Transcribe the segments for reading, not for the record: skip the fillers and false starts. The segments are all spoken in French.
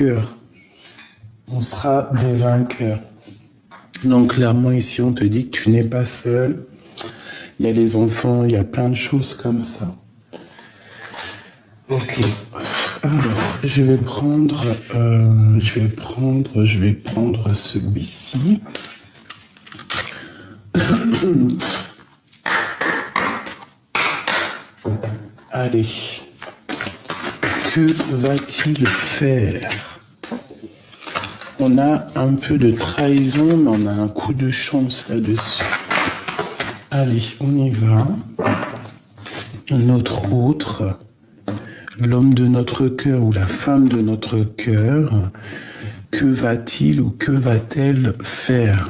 vainqueurs. On sera des vainqueurs. Donc clairement ici on te dit que tu n'es pas seul. Il y a les enfants, il y a plein de choses comme ça. Ok. Alors je vais prendre celui-ci. Allez. Que va-t-il faire? On a un peu de trahison, mais on a un coup de chance là-dessus. Allez, on y va. Notre autre, l'homme de notre cœur ou la femme de notre cœur, que va-t-il ou que va-t-elle faire?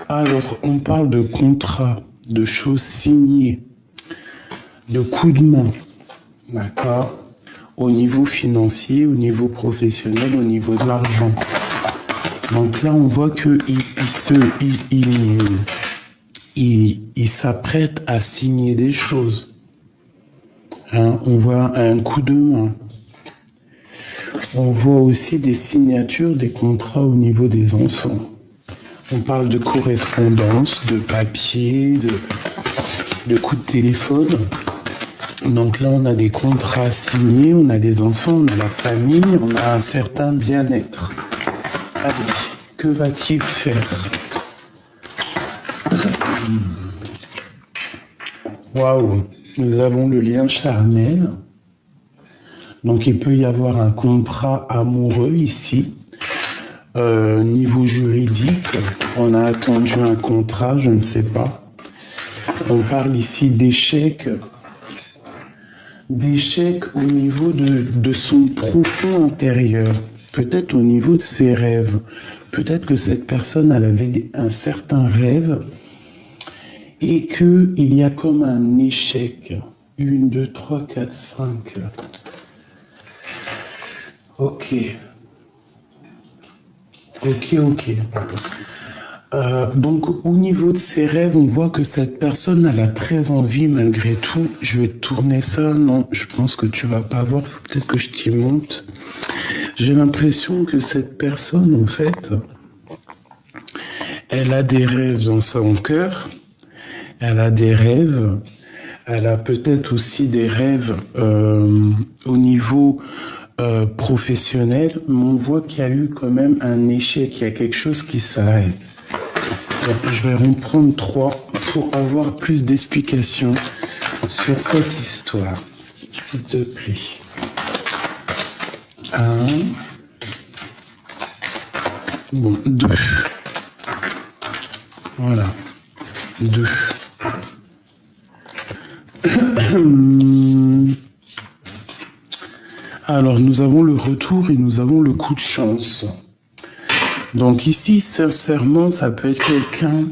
Alors, on parle de contrat, de choses signées, de coups de main, d'accord? Au niveau financier, au niveau professionnel, au niveau de l'argent. Donc là, on voit qu'il s'apprête à signer des choses. Hein, on voit un coup de main. On voit aussi des signatures, des contrats au niveau des enfants. On parle de correspondance, de papier, de coups de téléphone. Donc là, on a des contrats signés, on a les enfants, on a la famille, on a un certain bien-être. Allez, que va-t-il faire? Waouh, nous avons le lien charnel. Donc il peut y avoir un contrat amoureux ici. Niveau juridique, on a attendu un contrat, je ne sais pas. On parle ici d'échec au niveau de son profond intérieur, peut-être au niveau de ses rêves. Peut-être que cette personne, elle avait un certain rêve et qu'il y a comme un échec. 1, 2, 3, 4, 5. Ok. Donc, au niveau de ses rêves, on voit que cette personne, elle a très envie malgré tout. Je vais tourner ça. Non, je pense que tu vas pas voir. Faut peut-être que je t'y monte. J'ai l'impression que cette personne, en fait, elle a des rêves dans son cœur. Elle a des rêves. Elle a peut-être aussi des rêves au niveau professionnel, mais on voit qu'il y a eu quand même un échec, il y a quelque chose qui s'arrête. Je vais reprendre 3 pour avoir plus d'explications sur cette histoire, s'il te plaît. 1, bon, 2, voilà, 2. Alors, nous avons le retour et nous avons le coup de chance. Donc ici, sincèrement, ça peut être quelqu'un,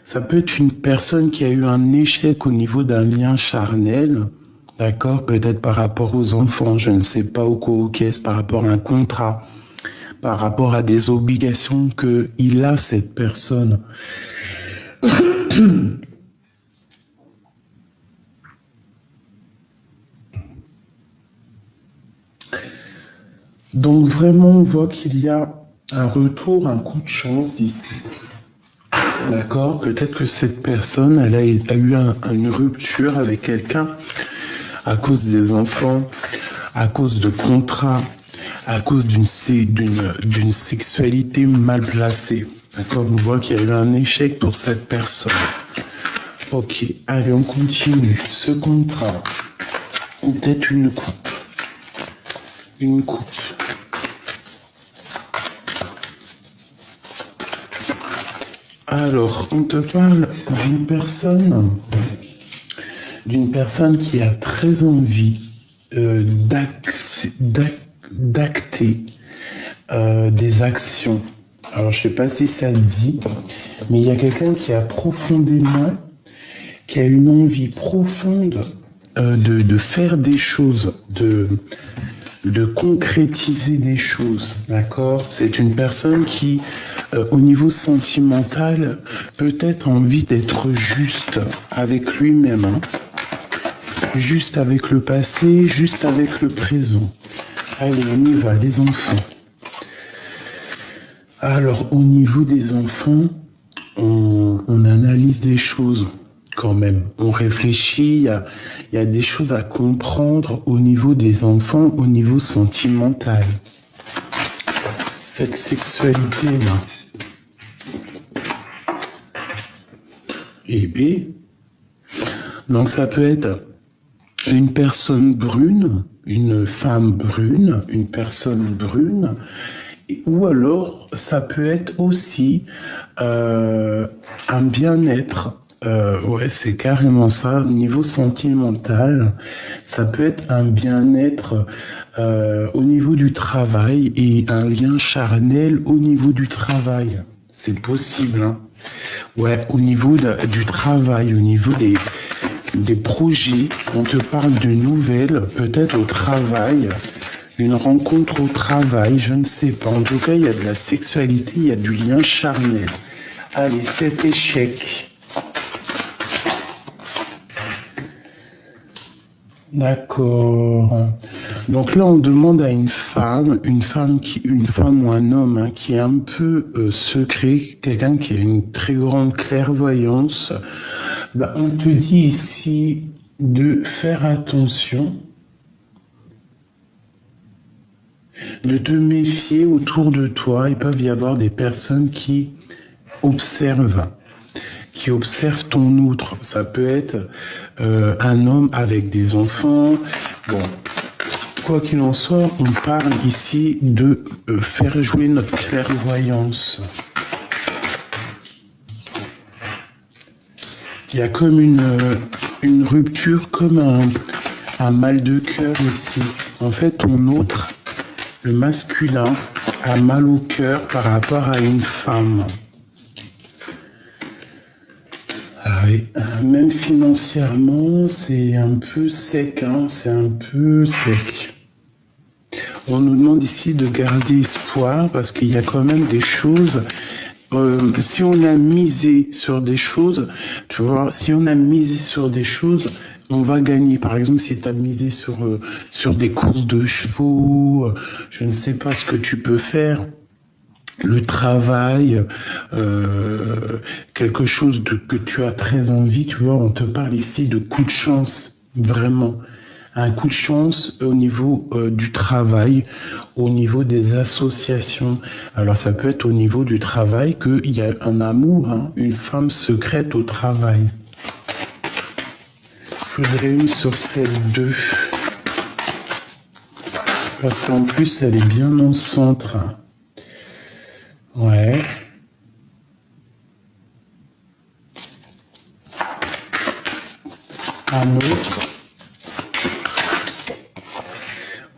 ça peut être une personne qui a eu un échec au niveau d'un lien charnel, d'accord? Peut-être par rapport aux enfants, je ne sais pas, au caisse, par rapport à un contrat, par rapport à des obligations qu'il a, cette personne. Donc vraiment, on voit qu'il y a un retour, un coup de chance ici. D'accord? Peut-être que cette personne, elle a eu une rupture avec quelqu'un à cause des enfants, à cause de contrats, à cause d'une sexualité mal placée. D'accord? On voit qu'il y a eu un échec pour cette personne. Ok, allez, on continue. Ce contrat, ou peut-être une coupe. Une coupe. Alors, on te parle d'une personne qui a très envie d'acter des actions. Alors, je ne sais pas si ça le dit, mais il y a quelqu'un qui a une envie profonde de faire des choses, de concrétiser des choses, d'accord? C'est une personne qui au niveau sentimental, peut-être envie d'être juste avec lui-même, hein. Juste avec le passé, juste avec le présent. Allez, on y va, les enfants. Alors, au niveau des enfants, on analyse des choses quand même. On réfléchit, il y a des choses à comprendre au niveau des enfants, au niveau sentimental. Cette sexualité-là. Et B. Donc ça peut être une personne brune, une femme brune, une personne brune, ou alors ça peut être aussi un bien-être. Ouais, c'est carrément ça. Au niveau sentimental, ça peut être un bien-être au niveau du travail et un lien charnel au niveau du travail. C'est possible, hein. Ouais, au niveau du travail, au niveau des projets, on te parle de nouvelles, peut-être au travail, une rencontre au travail, je ne sais pas. En tout cas, il y a de la sexualité, il y a du lien charnel. Allez, cet échec. D'accord. Donc là, on demande à une femme ou un homme, hein, qui est un peu secret, quelqu'un qui a une très grande clairvoyance. Bah, on te dit ici de faire attention, de te méfier autour de toi. Il peut y avoir des personnes qui observent ton outre. Ça peut être un homme avec des enfants. Bon, quoi qu'il en soit, on parle ici de faire jouer notre clairvoyance. Il y a comme une rupture, comme un mal de cœur ici. En fait, ton autre, le masculin, a mal au cœur par rapport à une femme. Ah oui. Même financièrement, c'est un peu sec, hein, c'est un peu sec. On nous demande ici de garder espoir parce qu'il y a quand même des choses. Si on a misé sur des choses, tu vois, si on a misé sur des choses, on va gagner. Par exemple, si tu as misé sur des courses de chevaux, je ne sais pas ce que tu peux faire. Le travail, quelque chose que tu as très envie, tu vois, on te parle ici de coup de chance, vraiment. Un coup de chance au niveau du travail, au niveau des associations. Alors ça peut être au niveau du travail qu'il y a un amour, hein, une femme secrète au travail. Je voudrais une sur celle-2. Parce qu'en plus, elle est bien dans le centre. Ouais. Un autre.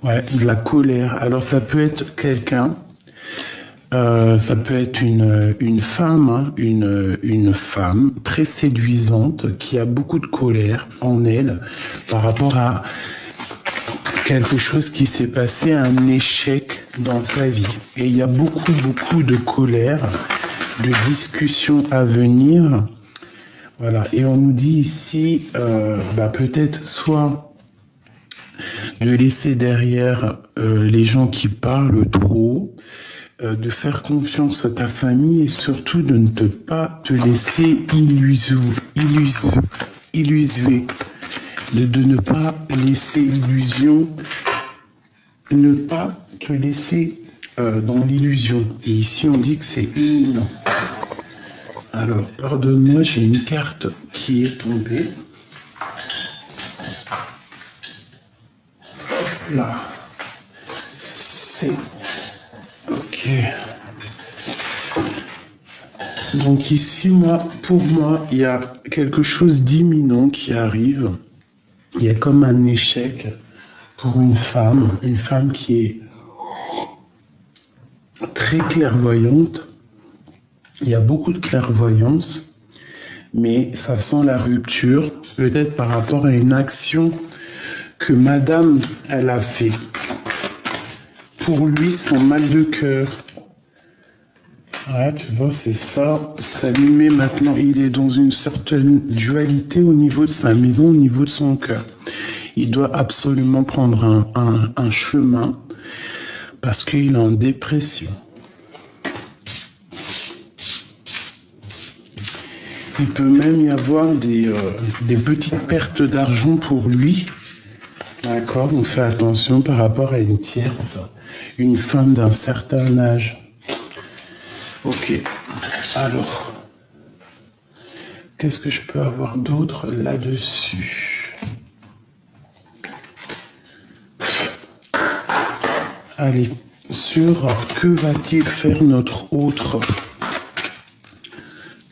Ouais, de la colère. Alors ça peut être quelqu'un, ça peut être une femme, hein, une femme très séduisante qui a beaucoup de colère en elle par rapport à quelque chose qui s'est passé, un échec dans sa vie. Et il y a beaucoup de colère, de discussions à venir. Voilà. Et on nous dit ici, peut-être soit de laisser derrière les gens qui parlent trop, de faire confiance à ta famille et surtout de ne pas te laisser illuser, de ne pas laisser illusion, ne pas te laisser dans l'illusion. Et ici on dit que c'est imminent. Alors, pardonne-moi, j'ai une carte qui est tombée. Là, c'est ok. Donc ici, pour moi, il y a quelque chose d'imminent qui arrive. Il y a comme un échec pour une femme qui est très clairvoyante. Il y a beaucoup de clairvoyance, mais ça sent la rupture, peut-être par rapport à une action que madame, elle a fait. Pour lui, son mal de cœur. Ouais, tu vois, c'est ça. Ça lui met maintenant, il est dans une certaine dualité au niveau de sa maison, au niveau de son cœur. Il doit absolument prendre un chemin parce qu'il est en dépression. Il peut même y avoir des petites pertes d'argent pour lui. D'accord, on fait attention par rapport à une tierce, une femme d'un certain âge. Ok, alors, qu'est-ce que je peux avoir d'autre là-dessus? Allez, sur que va-t-il faire notre autre?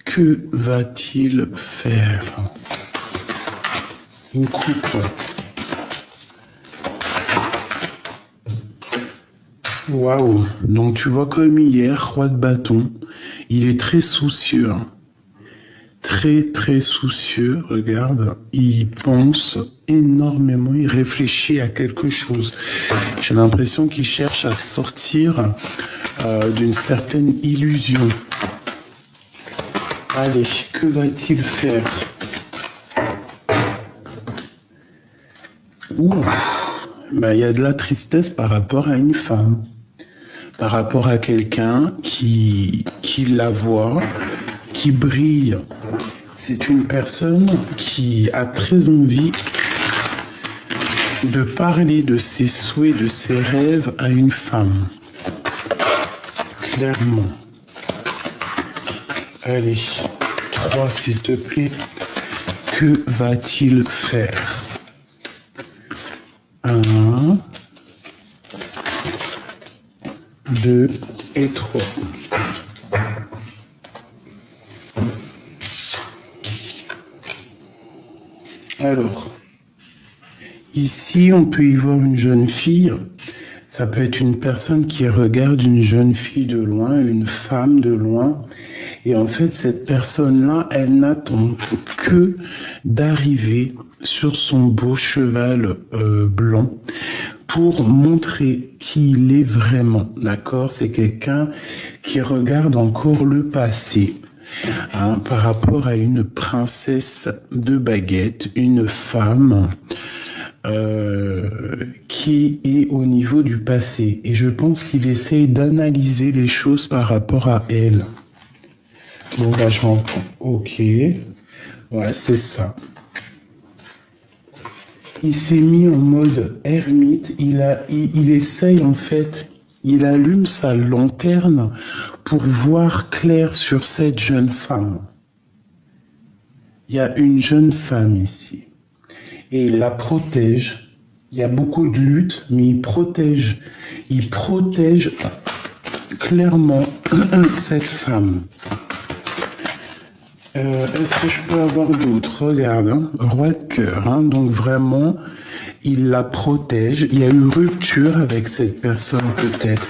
Que va-t-il faire? Une coupe. Waouh. Donc tu vois comme hier, roi de bâton, il est très soucieux. Hein. Très soucieux, regarde. Il pense énormément, il réfléchit à quelque chose. J'ai l'impression qu'il cherche à sortir d'une certaine illusion. Allez, que va-t-il faire? Ouh, ben, y a de la tristesse par rapport à une femme, par rapport à quelqu'un qui la voit, qui brille. C'est une personne qui a très envie de parler de ses souhaits, de ses rêves à une femme. Clairement. Allez, 3 s'il te plaît. Que va-t-il faire? 1, 2 et 3. Alors, ici, on peut y voir une jeune fille. Ça peut être une personne qui regarde une jeune fille de loin, une femme de loin. Et en fait, cette personne-là, elle n'attend que d'arriver sur son beau cheval blanc pour montrer qui il est vraiment. D'accord? C'est quelqu'un qui regarde encore le passé. Hein, par rapport à une princesse de baguette, une femme qui est au niveau du passé. Et je pense qu'il essaie d'analyser les choses par rapport à elle. L'engagement. Ok. Ouais, c'est ça. Il s'est mis en mode ermite. Il essaye en fait, il allume sa lanterne pour voir clair sur cette jeune femme. Il y a une jeune femme ici. Et il la protège. Il y a beaucoup de luttes, mais il protège clairement cette femme. Est-ce que je peux avoir d'autres? Regarde, hein, roi de cœur. Hein, donc vraiment, il la protège. Il y a eu rupture avec cette personne peut-être,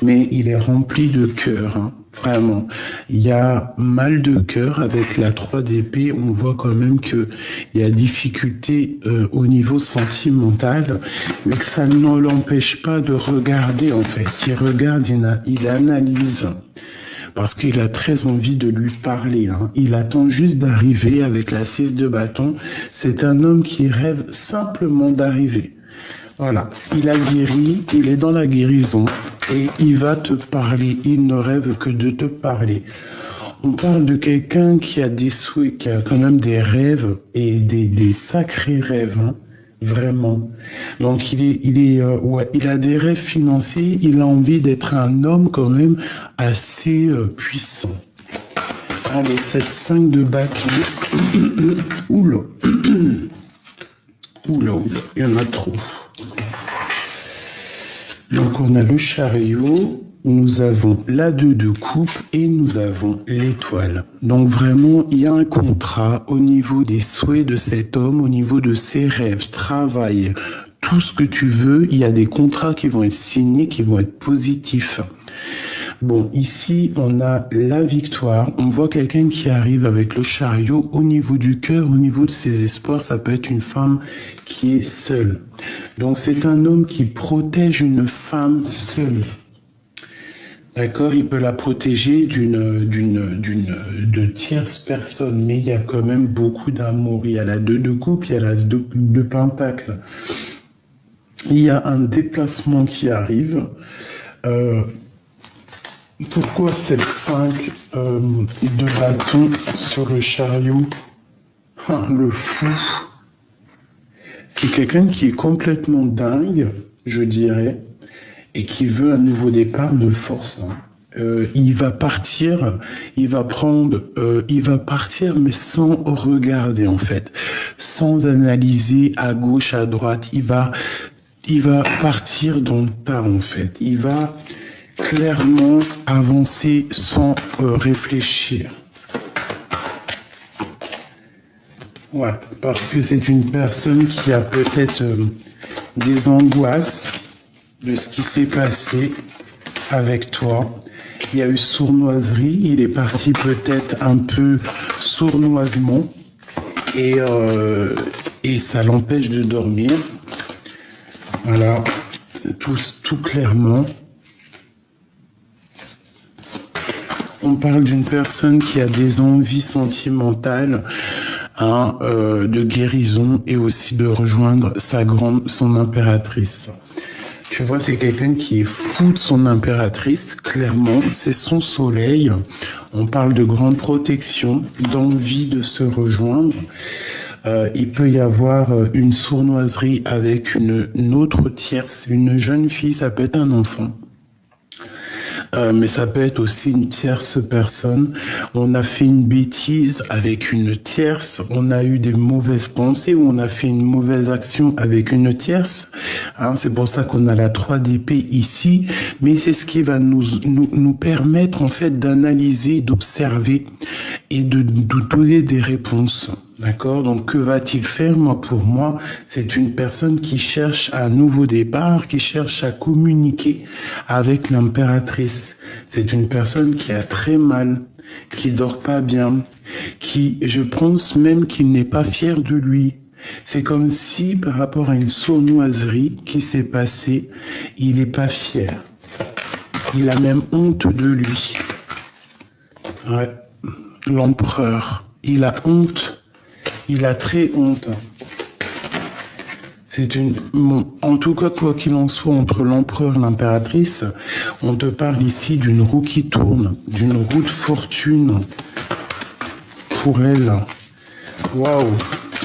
mais il est rempli de cœur. Hein, vraiment. Il y a mal de cœur avec la 3 d'épée. On voit quand même qu'il y a difficulté au niveau sentimental, mais que ça ne l'empêche pas de regarder en fait. Il regarde, il analyse. Parce qu'il a très envie de lui parler. Hein. Il attend juste d'arriver avec la 6 de bâton. C'est un homme qui rêve simplement d'arriver. Voilà, il a guéri, il est dans la guérison et il va te parler. Il ne rêve que de te parler. On parle de quelqu'un qui a des souhaits, qui a quand même des rêves et des sacrés rêves. Hein. Vraiment. Donc il a des rêves financiers, il a envie d'être un homme quand même assez puissant. Allez, cette 5 de bâton. Oula. Oula, il y en a trop. Donc on a le chariot, nous avons la 2 de coupe et nous avons l'étoile. Donc vraiment, il y a un contrat au niveau des souhaits de cet homme, au niveau de ses rêves, travail, tout ce que tu veux. Il y a des contrats qui vont être signés, qui vont être positifs. Bon, ici, on a la victoire. On voit quelqu'un qui arrive avec le chariot au niveau du cœur, au niveau de ses espoirs. Ça peut être une femme qui est seule. Donc, c'est un homme qui protège une femme seule. D'accord, il peut la protéger de tierces personnes, mais il y a quand même beaucoup d'amour. Il y a la 2 de coupe, il y a la 2 de pentacle. Il y a un déplacement qui arrive. Pourquoi c'est le 5 de bâton sur le chariot? Le fou. C'est quelqu'un qui est complètement dingue, je dirais, et qui veut un nouveau départ de force. Il va partir, il va partir, mais sans regarder en fait, sans analyser à gauche, à droite. Il va partir dans le tas en fait. Il va clairement avancer sans réfléchir. Ouais, parce que c'est une personne qui a peut-être des angoisses de ce qui s'est passé avec toi. Il y a eu sournoiserie, il est parti peut-être un peu sournoisement et ça l'empêche de dormir. Voilà, tout clairement. On parle d'une personne qui a des envies sentimentales, de guérison et aussi de rejoindre son impératrice. Tu vois, c'est quelqu'un qui est fou de son impératrice, clairement, c'est son soleil. On parle de grande protection, d'envie de se rejoindre. Il peut y avoir une sournoiserie avec une autre tierce, une jeune fille, ça peut être un enfant. Mais ça peut être aussi une tierce personne. On a fait une bêtise avec une tierce, on a eu des mauvaises pensées ou on a fait une mauvaise action avec une tierce. C'est pour ça qu'on a la 3 d'épée ici, mais c'est ce qui va nous permettre en fait d'analyser, d'observer et de donner des réponses. D'accord? Donc, que va-t-il faire? Pour moi, c'est une personne qui cherche un nouveau départ, qui cherche à communiquer avec l'impératrice. C'est une personne qui a très mal, qui dort pas bien, je pense même qu'il n'est pas fier de lui. C'est comme si, par rapport à une sournoiserie qui s'est passée, il n'est pas fier. Il a même honte de lui. Ouais. L'empereur. Il a honte. Il a très honte. En tout cas, quoi qu'il en soit, entre l'empereur et l'impératrice, on te parle ici d'une roue qui tourne, d'une roue de fortune pour elle. Waouh!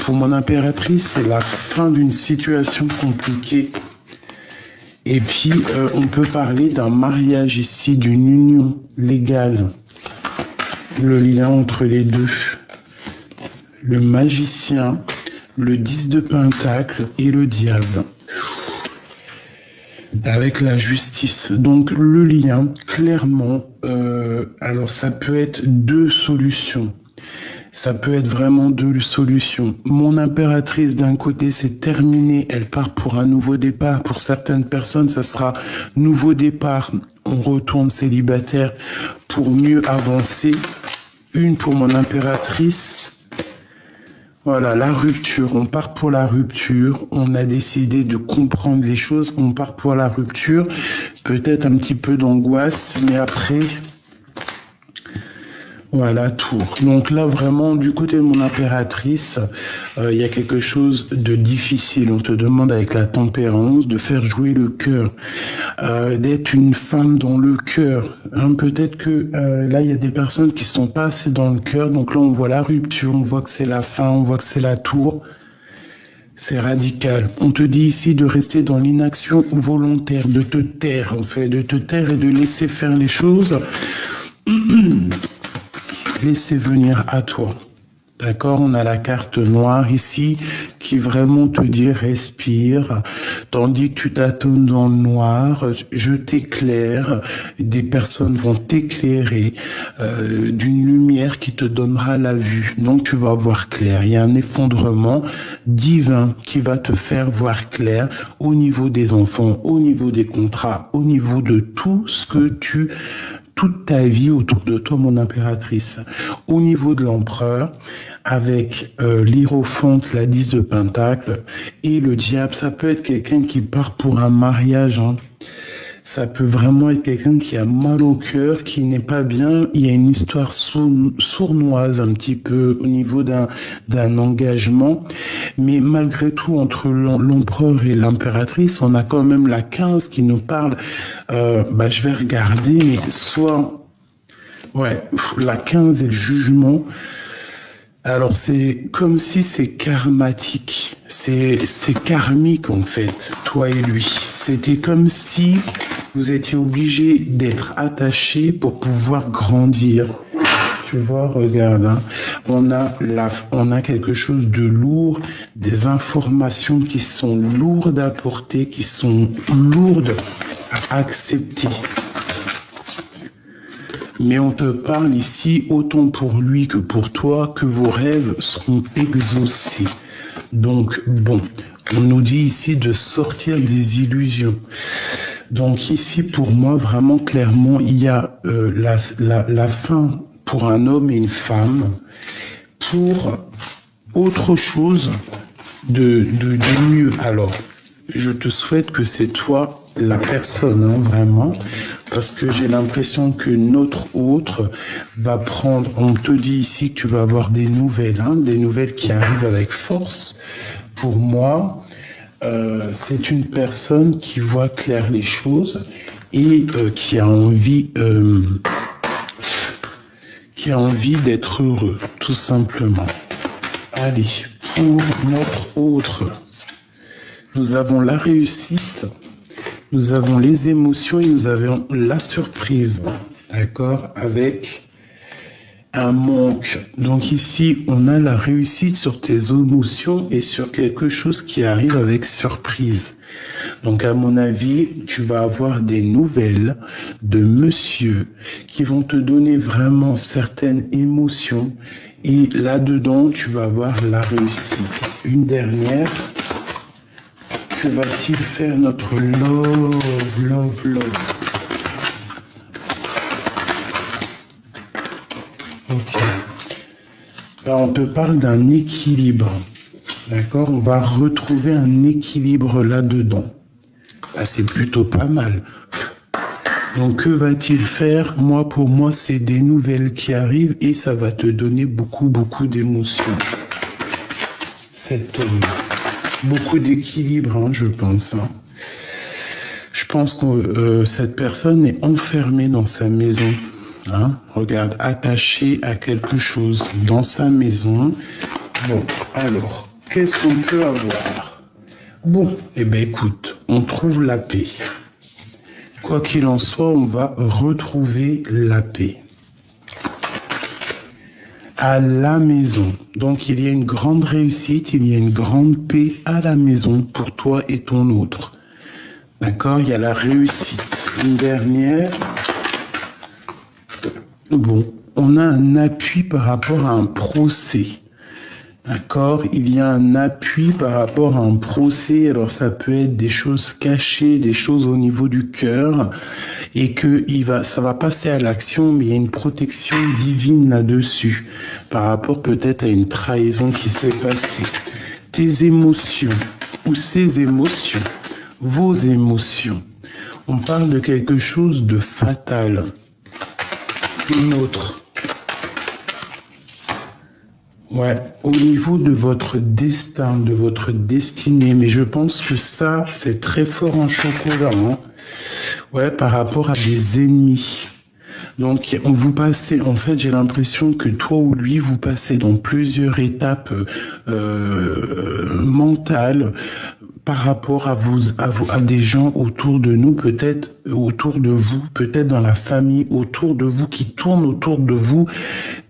Pour mon impératrice, c'est la fin d'une situation compliquée. Et puis, on peut parler d'un mariage ici, d'une union légale. Le lien entre les deux. Le magicien, le 10 de pentacle et le diable. Avec la justice. Donc le lien, clairement, alors ça peut être 2 solutions. Ça peut être vraiment 2 solutions. Mon impératrice, d'un côté, c'est terminé. Elle part pour un nouveau départ. Pour certaines personnes, ça sera nouveau départ. On retourne célibataire pour mieux avancer. Une pour mon impératrice. Voilà, la rupture. On part pour la rupture. On a décidé de comprendre les choses. On part pour la rupture. Peut-être un petit peu d'angoisse, mais après... Voilà, tout. Donc là, vraiment, du côté de mon impératrice, il y a quelque chose de difficile. On te demande avec la tempérance de faire jouer le cœur, d'être une femme dans le cœur. Peut-être que là, il y a des personnes qui sont pas assez dans le cœur. Donc là, on voit la rupture, on voit que c'est la fin, on voit que c'est la tour. C'est radical. On te dit ici de rester dans l'inaction volontaire, de te taire, en fait, de te taire et de laisser faire les choses. Laisser venir à toi. D'accord? On a la carte noire ici qui vraiment te dit respire, tandis que tu tâtonnes dans le noir, je t'éclaire, des personnes vont t'éclairer d'une lumière qui te donnera la vue. Donc tu vas voir clair. Il y a un effondrement divin qui va te faire voir clair au niveau des enfants, au niveau des contrats, au niveau de tout ce que toute ta vie autour de toi, mon impératrice. Au niveau de l'empereur, avec l'hiérophante, la 10 de pentacle, et le diable, ça peut être quelqu'un qui part pour un mariage. Ça peut vraiment être quelqu'un qui a mal au cœur, qui n'est pas bien. Il y a une histoire sournoise un petit peu au niveau d'un engagement. Mais malgré tout, entre l'empereur et l'impératrice, on a quand même la 15 qui nous parle. Je vais regarder, mais soit... Ouais, la 15 et le jugement. Alors c'est comme si c'est karmatique, c'est karmique en fait, toi et lui. C'était comme si vous étiez obligés d'être attachés pour pouvoir grandir. Tu vois, regarde, hein. On a quelque chose de lourd, des informations qui sont lourdes à porter, qui sont lourdes à accepter. Mais on te parle ici, autant pour lui que pour toi, que vos rêves seront exaucés. Donc, bon, on nous dit ici de sortir des illusions. Donc ici, pour moi, vraiment clairement, il y a la fin pour un homme et une femme, pour autre chose de mieux. Alors, je te souhaite que c'est toi la personne, hein, vraiment, parce que j'ai l'impression que notre autre va prendre, on te dit ici que tu vas avoir des nouvelles, hein, des nouvelles qui arrivent avec force. Pour moi, c'est une personne qui voit clair les choses et qui a envie d'être heureux, tout simplement. Allez, pour notre autre, nous avons la réussite, nous avons les émotions et nous avons la surprise, d'accord, avec un manque. Donc ici, on a la réussite sur tes émotions et sur quelque chose qui arrive avec surprise. Donc à mon avis, tu vas avoir des nouvelles de monsieur qui vont te donner vraiment certaines émotions et là-dedans, tu vas avoir la réussite. Une dernière. Que va-t-il faire notre love? Ok. Là, on te parle d'un équilibre. D'accord? On va retrouver un équilibre là-dedans. Là, c'est plutôt pas mal. Donc, que va-t-il faire? Pour moi, c'est des nouvelles qui arrivent et ça va te donner beaucoup d'émotions. Cet homme. Beaucoup d'équilibre, hein, je pense. Hein. Je pense que cette personne est enfermée dans sa maison. Hein. Regarde, attachée à quelque chose dans sa maison. Bon, alors, qu'est-ce qu'on peut avoir? Bon, eh bien écoute, on trouve la paix. Quoi qu'il en soit, on va retrouver la paix. À la maison. Donc, il y a une grande réussite, il y a une grande paix à la maison pour toi et ton autre. D'accord? Il y a la réussite. Une dernière. Bon, on a un appui par rapport à un procès. D'accord? Il y a un appui par rapport à un procès. Alors, ça peut être des choses cachées, des choses au niveau du cœur. Et que ça va passer à l'action, mais il y a une protection divine là-dessus. Par rapport peut-être à une trahison qui s'est passée. Tes émotions, ou ces émotions, vos émotions. On parle de quelque chose de fatal. Une autre. Ouais, au niveau de votre destin, de votre destinée, mais je pense que ça, c'est très fort en chocolat, hein. Ouais, par rapport à des ennemis. Donc, vous passez, en fait, j'ai l'impression que toi ou lui, vous passez dans plusieurs étapes mentales par rapport à des gens autour de nous, peut-être autour de vous, peut-être dans la famille, autour de vous, qui tournent autour de vous,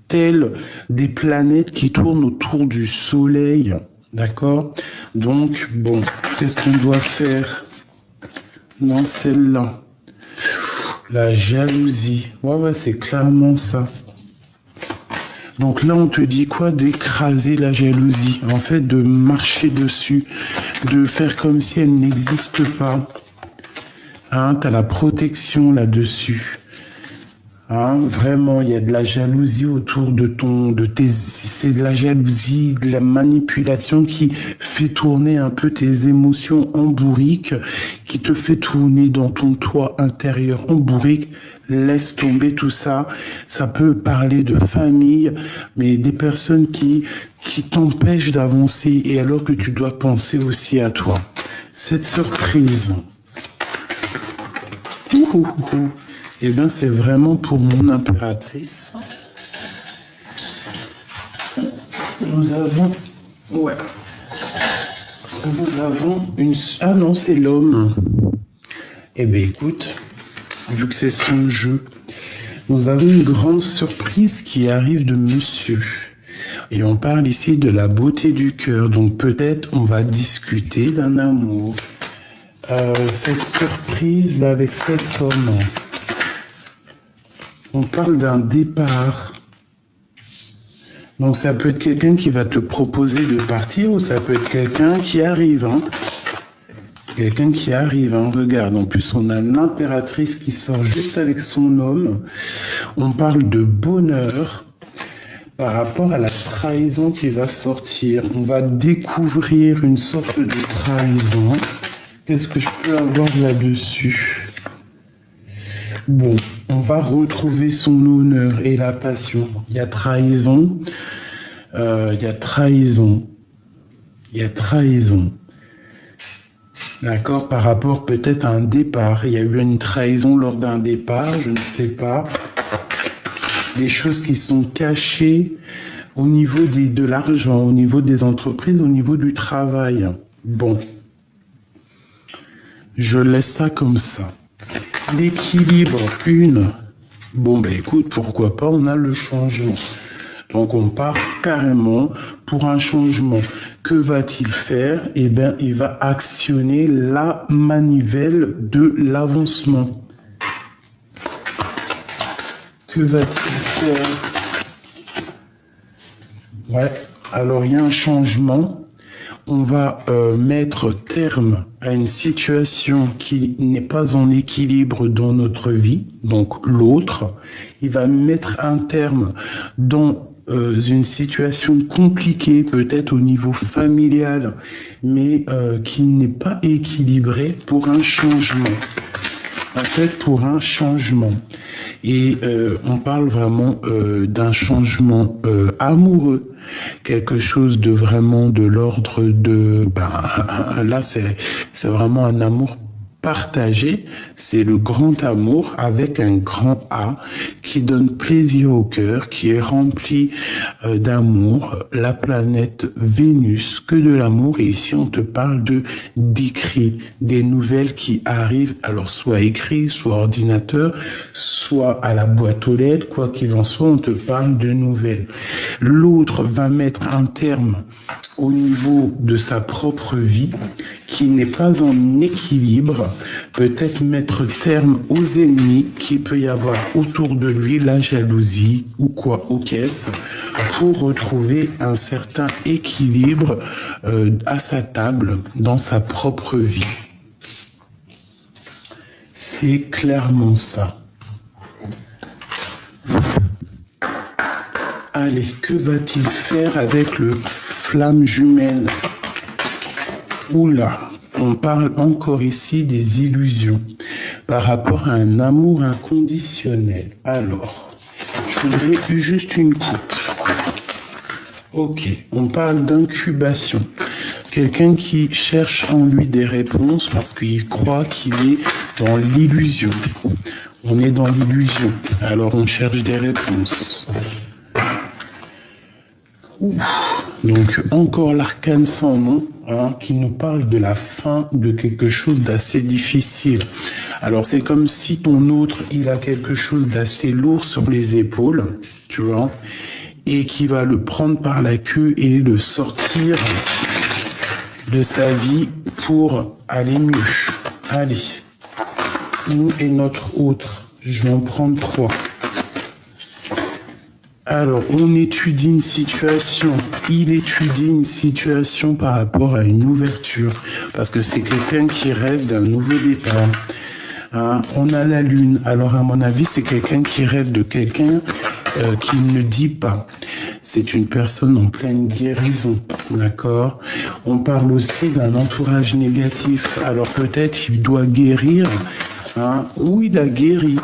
telles des planètes qui tournent autour du soleil, d'accord? Donc, bon, qu'est-ce qu'on doit faire? Non, celle-là. La jalousie. Ouais, c'est clairement ça. Donc là, on te dit quoi? D'écraser la jalousie. En fait, de marcher dessus. De faire comme si elle n'existe pas. Hein, t'as la protection là-dessus. Hein, vraiment, il y a de la jalousie autour c'est de la jalousie, de la manipulation qui fait tourner un peu tes émotions en bourrique, qui te fait tourner dans ton toit intérieur en bourrique. Laisse tomber tout ça. Ça peut parler de famille, mais des personnes qui t'empêchent d'avancer et alors que tu dois penser aussi à toi. Cette surprise. Eh bien, c'est vraiment pour mon impératrice. Nous avons une... Ah non, c'est l'homme. Eh bien, écoute, vu que c'est son jeu, nous avons une grande surprise qui arrive de monsieur. Et on parle ici de la beauté du cœur. Donc peut-être on va discuter d'un amour. Cette surprise là avec cet homme. On parle d'un départ. Donc ça peut être quelqu'un qui va te proposer de partir ou ça peut être quelqu'un qui arrive. Hein. Quelqu'un qui arrive. Hein. Regarde, en plus on a l'impératrice qui sort juste avec son homme. On parle de bonheur par rapport à la trahison qui va sortir. On va découvrir une sorte de trahison. Qu'est-ce que je peux avoir là-dessus ? Bon, on va retrouver son honneur et la passion. Il y a trahison. Il y a trahison. Il y a trahison. D'accord, par rapport peut-être à un départ. Il y a eu une trahison lors d'un départ, je ne sais pas. Des choses qui sont cachées au niveau de l'argent, au niveau des entreprises, au niveau du travail. Bon. Je laisse ça comme ça. L'équilibre, Bon, ben écoute, pourquoi pas, on a le changement. Donc, on part carrément pour un changement. Que va-t-il faire? Eh bien, il va actionner la manivelle de l'avancement. Que va-t-il faire? Ouais, alors il y a un changement. On va mettre terme à une situation qui n'est pas en équilibre dans notre vie. Donc l'autre, il va mettre un terme dans une situation compliquée, peut-être au niveau familial, mais qui n'est pas équilibrée pour un changement. En fait, pour un changement. Et on parle vraiment d'un changement amoureux, quelque chose de vraiment de l'ordre de... là, c'est vraiment un amour partagé, c'est le grand amour avec un grand A qui donne plaisir au cœur, qui est rempli d'amour, la planète Vénus, que de l'amour. Et ici, on te parle d'écrit, des nouvelles qui arrivent, alors soit écrit, soit ordinateur, soit à la boîte aux lettres, quoi qu'il en soit, on te parle de nouvelles. L'autre va mettre un terme au niveau de sa propre vie, qui n'est pas en équilibre, peut-être mettre terme aux ennemis qu'il peut y avoir autour de lui, la jalousie ou quoi aux caisses, pour retrouver un certain équilibre à sa table, dans sa propre vie. C'est clairement ça. Allez, que va-t-il faire avec le flamme jumelle? Oula, on parle encore ici des illusions par rapport à un amour inconditionnel. Alors, je voudrais juste une coupe. Ok, on parle d'incubation. Quelqu'un qui cherche en lui des réponses parce qu'il croit qu'il est dans l'illusion. On est dans l'illusion, alors on cherche des réponses. Donc encore l'arcane sans nom, hein, qui nous parle de la fin de quelque chose d'assez difficile. Alors c'est comme si ton autre, il a quelque chose d'assez lourd sur les épaules, tu vois, et qui va le prendre par la queue et le sortir de sa vie pour aller mieux. Allez, nous et notre autre, je vais en prendre 3. Alors, on étudie une situation, il étudie une situation par rapport à une ouverture, parce que c'est quelqu'un qui rêve d'un nouveau départ. Hein, on a la lune. Alors, à mon avis, c'est quelqu'un qui rêve de quelqu'un qui ne dit pas. C'est une personne en pleine guérison, d'accord? On parle aussi d'un entourage négatif. Alors, peut-être il doit guérir, hein, ou il a guéri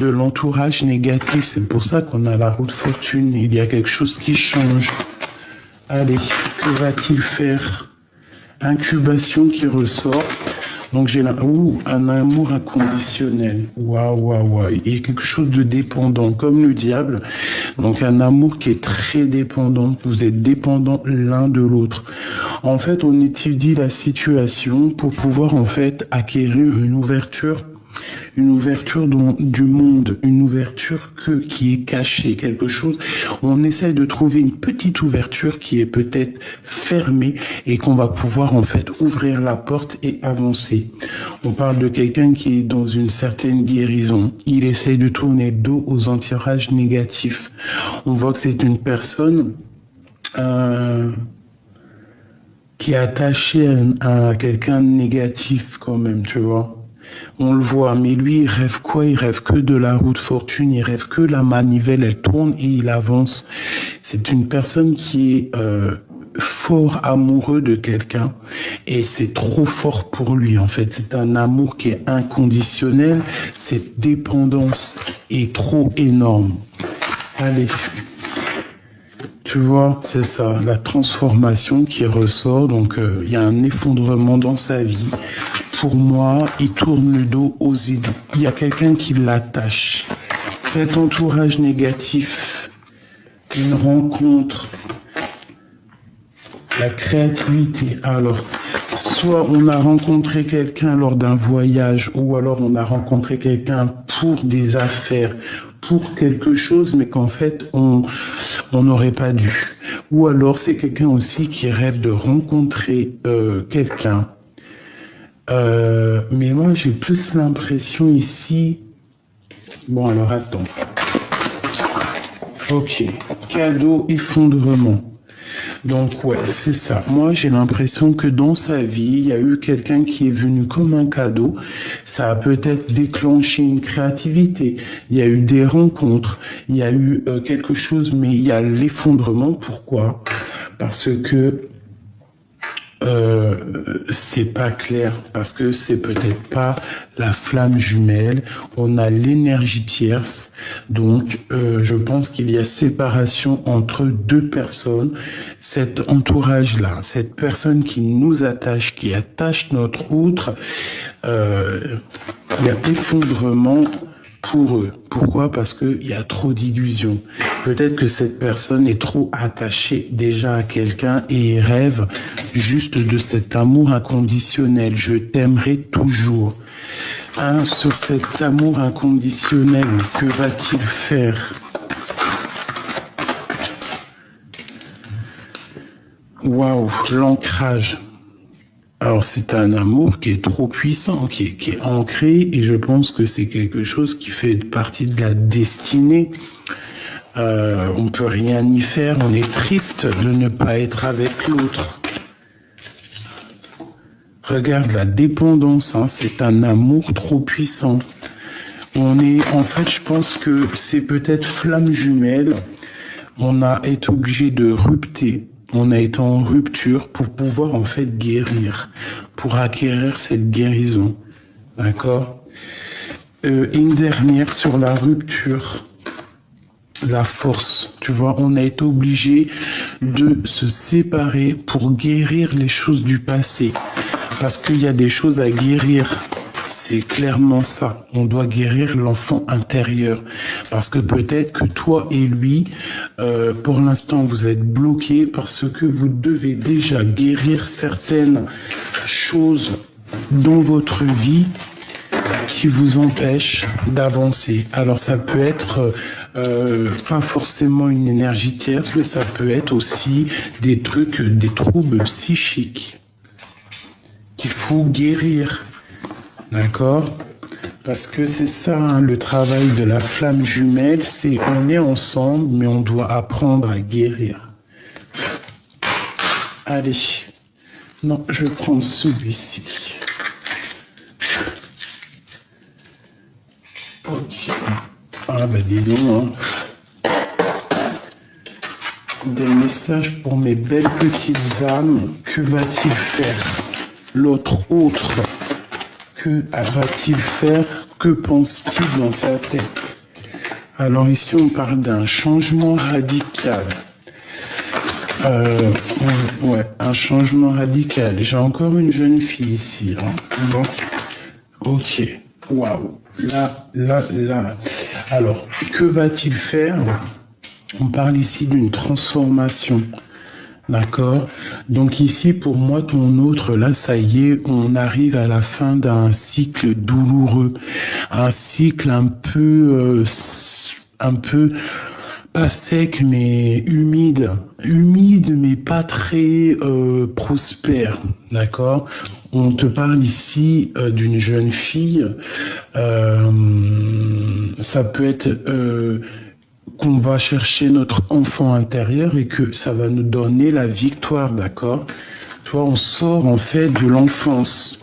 de l'entourage négatif. C'est pour ça qu'on a la roue de fortune. Il y a quelque chose qui change. Allez, que va-t-il faire? Incubation qui ressort. Donc j'ai un amour inconditionnel. Waouh. Il y a quelque chose de dépendant, comme le diable. Donc un amour qui est très dépendant. Vous êtes dépendants l'un de l'autre. En fait, on étudie la situation pour pouvoir en fait acquérir une ouverture du monde, une ouverture qui est cachée, quelque chose. On essaye de trouver une petite ouverture qui est peut-être fermée et qu'on va pouvoir en fait ouvrir la porte et avancer. On parle de quelqu'un qui est dans une certaine guérison. Il essaye de tourner le dos aux entourages négatifs. On voit que c'est une personne qui est attachée à quelqu'un de négatif quand même, tu vois. On le voit, mais lui, il rêve quoi? Il rêve que de la roue de fortune, il rêve que la manivelle, elle tourne et il avance. C'est une personne qui est fort amoureux de quelqu'un et c'est trop fort pour lui, en fait. C'est un amour qui est inconditionnel, cette dépendance est trop énorme. Allez, tu vois, c'est ça, la transformation qui ressort, donc il y a un effondrement dans sa vie. Pour moi, il tourne le dos aux idées. Il y a quelqu'un qui l'attache. Cet entourage négatif, une rencontre, la créativité. Alors, soit on a rencontré quelqu'un lors d'un voyage, ou alors on a rencontré quelqu'un pour des affaires, pour quelque chose, mais qu'en fait, on n'aurait pas dû. Ou alors, c'est quelqu'un aussi qui rêve de rencontrer quelqu'un. Mais moi, j'ai plus l'impression ici... Bon, alors, attends. Ok. Cadeau, effondrement. Donc, ouais, c'est ça. Moi, j'ai l'impression que dans sa vie, il y a eu quelqu'un qui est venu comme un cadeau. Ça a peut-être déclenché une créativité. Il y a eu des rencontres. Il y a eu quelque chose, mais il y a l'effondrement. Pourquoi? Parce que c'est pas clair, parce que c'est peut-être pas la flamme jumelle, on a l'énergie tierce, donc je pense qu'il y a séparation entre deux personnes, cet entourage-là, cette personne qui nous attache, qui attache notre autre, il y a effondrement pour eux. Pourquoi? Parce qu'il y a trop d'illusions. Peut-être que cette personne est trop attachée déjà à quelqu'un et rêve juste de cet amour inconditionnel. Je t'aimerai toujours. Hein, sur cet amour inconditionnel, que va-t-il faire? Waouh, l'ancrage. Alors c'est un amour qui est trop puissant, qui est ancré, et je pense que c'est quelque chose qui fait partie de la destinée. On peut rien y faire, on est triste de ne pas être avec l'autre. Regarde la dépendance, hein, c'est un amour trop puissant. En fait, je pense que c'est peut-être flamme jumelle. On a été obligé de rupter. On a été en rupture pour pouvoir en fait guérir, pour acquérir cette guérison. D'accord? Une dernière sur la rupture. La force, tu vois, on a été obligé de se séparer pour guérir les choses du passé. Parce qu'il y a des choses à guérir. C'est clairement ça. On doit guérir l'enfant intérieur. Parce que peut-être que toi et lui, pour l'instant, vous êtes bloqués parce que vous devez déjà guérir certaines choses dans votre vie qui vous empêchent d'avancer. Alors ça peut être pas forcément une énergie tierce, mais ça peut être aussi des trucs, des troubles psychiques qu'il faut guérir. D'accord? Parce que c'est ça, hein, le travail de la flamme jumelle, c'est on est ensemble, mais on doit apprendre à guérir. Allez. Non, je vais prendre celui-ci. Ah bah dis donc, hein. Des messages pour mes belles petites âmes. Que va-t-il faire? L'autre, que va-t-il faire? Que pense-t-il dans sa tête? Alors ici, on parle d'un changement radical. Ouais, un changement radical. J'ai encore une jeune fille ici. Hein. Bon, ok. Waouh. Là. Alors, que va-t-il faire? On parle ici d'une transformation. D'accord? Donc ici, pour moi, ton autre, là, ça y est, on arrive à la fin d'un cycle douloureux. Un cycle un peu pas sec, mais humide. Humide, mais pas très prospère. D'accord? On te parle ici d'une jeune fille. Ça peut être qu'on va chercher notre enfant intérieur et que ça va nous donner la victoire, d'accord? Tu vois, on sort en fait de l'enfance.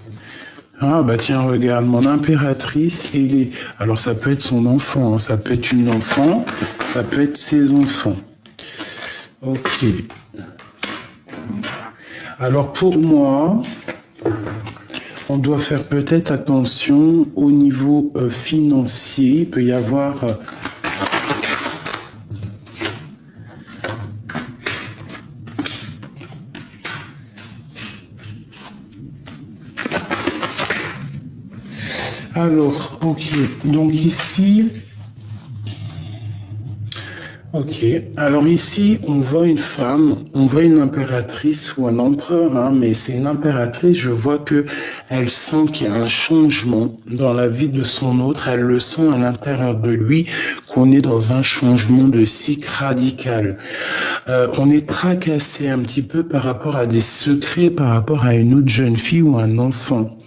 Ah bah tiens, regarde, mon impératrice, alors ça peut être son enfant, hein, ça peut être une enfant, ça peut être ses enfants. Ok. Alors pour moi, on doit faire peut-être attention au niveau financier. Il peut y avoir... Alors, ok, donc ici, ok, alors ici, on voit une femme, on voit une impératrice ou un empereur, hein, mais c'est une impératrice, je vois que elle sent qu'il y a un changement dans la vie de son autre, elle le sent à l'intérieur de lui, qu'on est dans un changement de cycle radical. On est tracassé un petit peu par rapport à des secrets, par rapport à une autre jeune fille ou un enfant.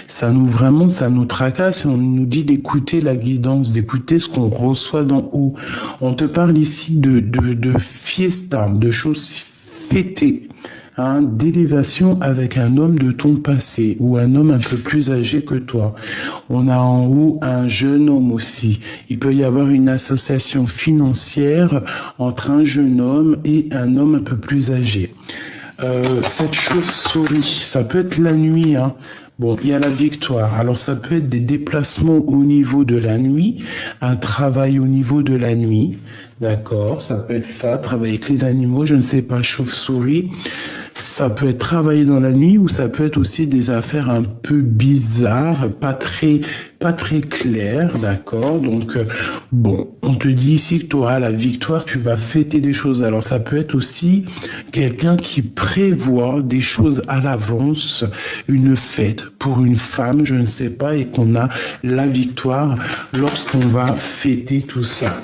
Ça nous tracasse et on nous dit d'écouter la guidance, d'écouter ce qu'on reçoit d'en haut. On te parle ici de fiesta, de choses fêtées, hein, d'élévation avec un homme de ton passé ou un homme un peu plus âgé que toi. On a en haut un jeune homme aussi. Il peut y avoir une association financière entre un jeune homme et un homme un peu plus âgé. Cette chauve-souris, ça peut être la nuit, hein. Bon, il y a la victoire. Alors, ça peut être des déplacements au niveau de la nuit, un travail au niveau de la nuit. D'accord, ça peut être ça, travailler avec les animaux, je ne sais pas, chauve-souris. Ça peut être travailler dans la nuit ou ça peut être aussi des affaires un peu bizarres, pas très claires, d'accord? Donc, bon, on te dit ici que tu auras la victoire, tu vas fêter des choses. Alors, ça peut être aussi quelqu'un qui prévoit des choses à l'avance, une fête pour une femme, je ne sais pas, et qu'on a la victoire lorsqu'on va fêter tout ça.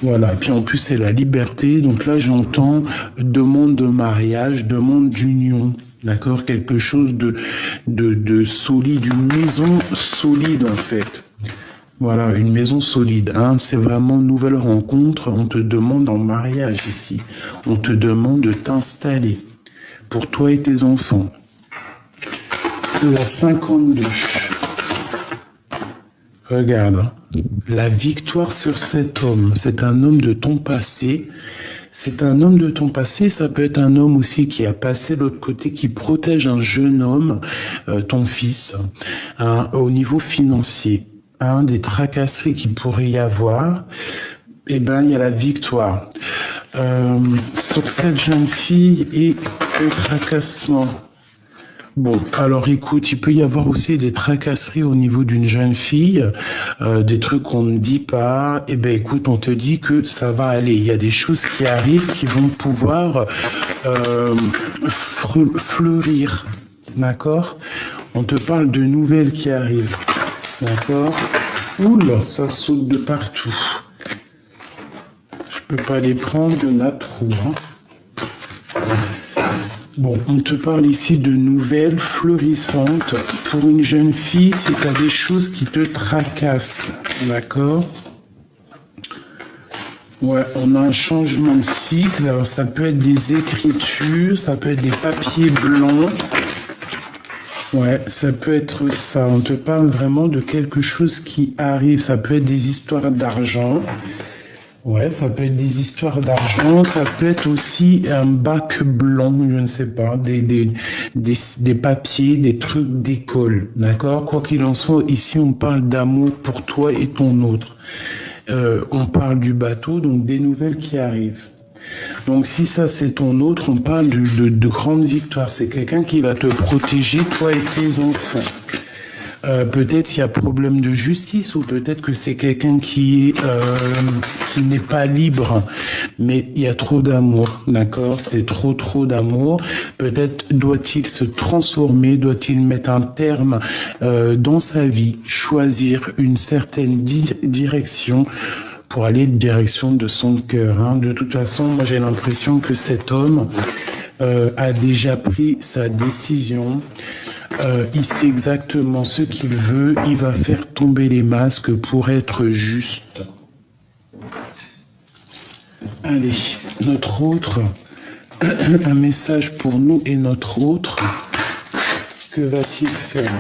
Voilà, et puis en plus c'est la liberté, donc là j'entends demande de mariage, demande d'union, d'accord, quelque chose de solide, une maison solide en fait. Voilà, une maison solide, hein, c'est vraiment une nouvelle rencontre, on te demande en mariage ici, on te demande de t'installer pour toi et tes enfants. La 52. Regarde, la victoire sur cet homme, c'est un homme de ton passé. C'est un homme de ton passé, ça peut être un homme aussi qui a passé de l'autre côté, qui protège un jeune homme, ton fils, hein, au niveau financier. Hein, des tracasseries qu'il pourrait y avoir, eh ben, il y a la victoire. Sur cette jeune fille et le tracassement. Bon, alors écoute, il peut y avoir aussi des tracasseries au niveau d'une jeune fille, des trucs qu'on ne dit pas. Eh ben écoute, on te dit que ça va aller. Il y a des choses qui arrivent qui vont pouvoir fleurir, d'accord? On te parle de nouvelles qui arrivent, d'accord? Oula, ça saute de partout. Je peux pas les prendre, il y en a trop, hein. Bon, on te parle ici de nouvelles fleurissantes. Pour une jeune fille, si tu as des choses qui te tracassent, d'accord? Ouais, on a un changement de cycle. Alors, ça peut être des écritures, ça peut être des papiers blancs. Ouais, ça peut être ça. On te parle vraiment de quelque chose qui arrive. Ça peut être des histoires d'argent. Ouais, ça peut être des histoires d'argent. Ça peut être aussi un bac blanc, je ne sais pas, des papiers, des trucs d'école. D'accord? Quoi qu'il en soit, ici, on parle d'amour pour toi et ton autre. On parle du bateau, donc des nouvelles qui arrivent. Donc si ça c'est ton autre, on parle de grande victoire. C'est quelqu'un qui va te protéger, toi et tes enfants. Peut-être il y a problème de justice ou peut-être que c'est quelqu'un qui n'est pas libre, mais il y a trop d'amour, d'accord? C'est trop d'amour. Peut-être doit-il se transformer, doit-il mettre un terme dans sa vie, choisir une certaine direction pour aller en direction de son cœur. Hein. De toute façon, moi j'ai l'impression que cet homme a déjà pris sa décision. Il sait exactement ce qu'il veut. Il va faire tomber les masques pour être juste. Allez, notre autre, un message pour nous et notre autre. Que va-t-il faire?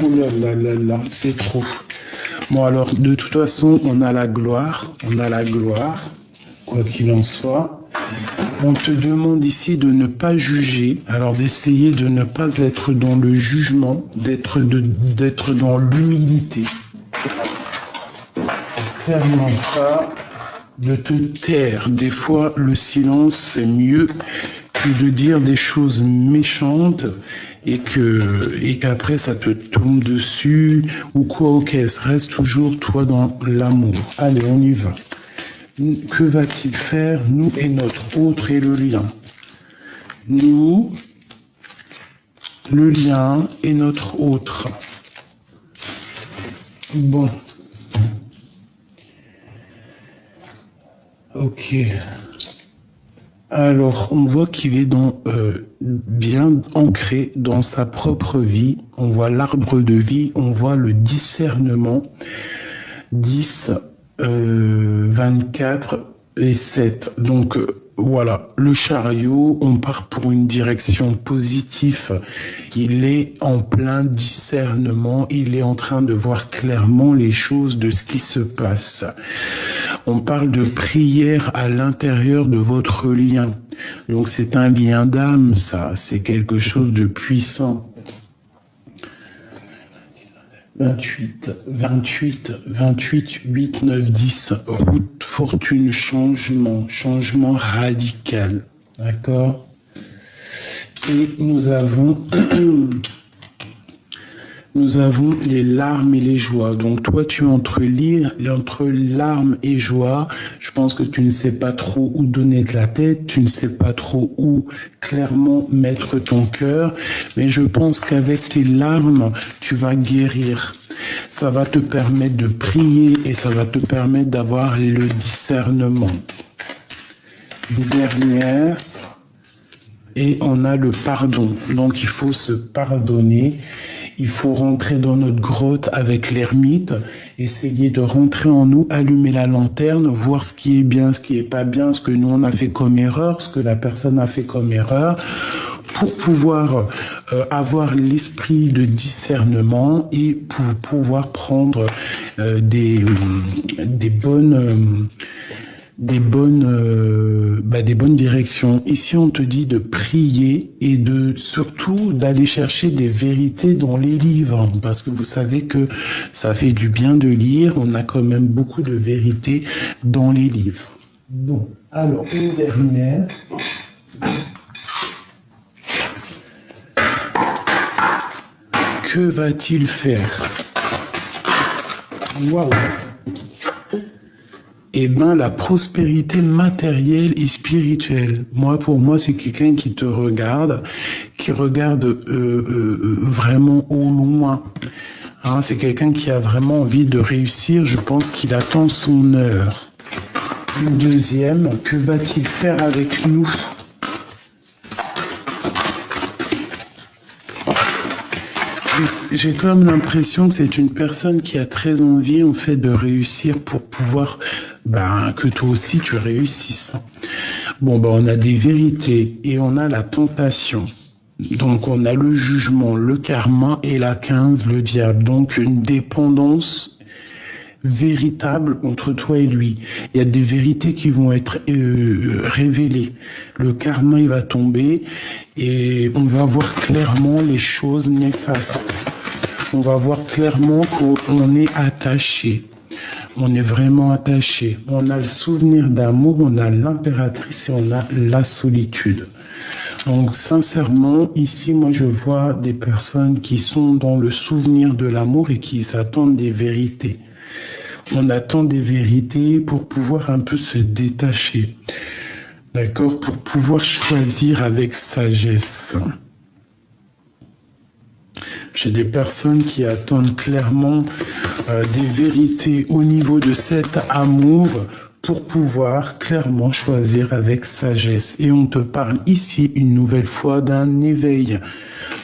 Oh là là là là, c'est trop. Bon alors, de toute façon, on a la gloire, quoi qu'il en soit. On te demande ici de ne pas juger, alors d'essayer de ne pas être dans le jugement, d'être dans l'humilité. C'est clairement ça, de te taire. Des fois, le silence, c'est mieux que de dire des choses méchantes et qu'après ça te tombe dessus ou quoi. Ok, reste toujours toi dans l'amour. Allez, on y va. Que va-t-il faire, nous et notre autre et le lien? Nous, le lien et notre autre. Bon. Ok. Alors, on voit qu'il est bien ancré dans sa propre vie. On voit l'arbre de vie, on voit le discernement. 10, 24 et 7. Donc, voilà, le chariot, on part pour une direction positive. Il est en plein discernement. Il est en train de voir clairement les choses de ce qui se passe. On parle de prière à l'intérieur de votre lien. Donc c'est un lien d'âme, ça. C'est quelque chose de puissant. 28, 8, 9, 10. Route, fortune, changement radical. D'accord? Et nous avons les larmes et les joies. Donc toi, tu es entre larmes et joie. Je pense que tu ne sais pas trop où donner de la tête, tu ne sais pas trop où clairement mettre ton cœur, mais je pense qu'avec tes larmes, tu vas guérir. Ça va te permettre de prier et ça va te permettre d'avoir le discernement. Une dernière. Et on a le pardon. Donc il faut se pardonner. Il faut rentrer dans notre grotte avec l'ermite, essayer de rentrer en nous, allumer la lanterne, voir ce qui est bien, ce qui est pas bien, ce que nous on a fait comme erreur, ce que la personne a fait comme erreur, pour pouvoir avoir l'esprit de discernement et pour pouvoir prendre des bonnes directions. Ici, on te dit de prier et surtout d'aller chercher des vérités dans les livres, parce que vous savez que ça fait du bien de lire. On a quand même beaucoup de vérités dans les livres. Bon, alors une dernière. Que va-t-il faire? Waouh! Eh ben, la prospérité matérielle et spirituelle. Pour moi, c'est quelqu'un qui te regarde, qui regarde vraiment au loin. Hein, c'est quelqu'un qui a vraiment envie de réussir. Je pense qu'il attend son heure. Une deuxième, que va-t-il faire avec nous? J'ai comme l'impression que c'est une personne qui a très envie, en fait, de réussir pour pouvoir, que toi aussi tu réussisses. Bon, ben, on a des vérités et on a la tentation. Donc, on a le jugement, le karma et la 15, le diable. Donc, une dépendance véritable entre toi et lui. Il y a des vérités qui vont être révélées. Le karma, il va tomber et on va voir clairement les choses néfastes. On va voir clairement qu'on est attaché. On est vraiment attaché. On a le souvenir d'amour, on a l'impératrice et on a la solitude. Donc sincèrement, ici, moi je vois des personnes qui sont dans le souvenir de l'amour et qui attendent des vérités. On attend des vérités pour pouvoir un peu se détacher. D'accord? Pour pouvoir choisir avec sagesse. J'ai des personnes qui attendent clairement des vérités au niveau de cet amour pour pouvoir clairement choisir avec sagesse. Et on te parle ici une nouvelle fois d'un éveil.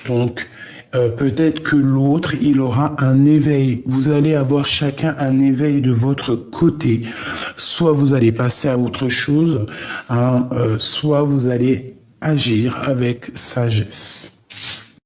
Donc, peut-être que l'autre, il aura un éveil. Vous allez avoir chacun un éveil de votre côté. Soit vous allez passer à autre chose, hein, soit vous allez agir avec sagesse.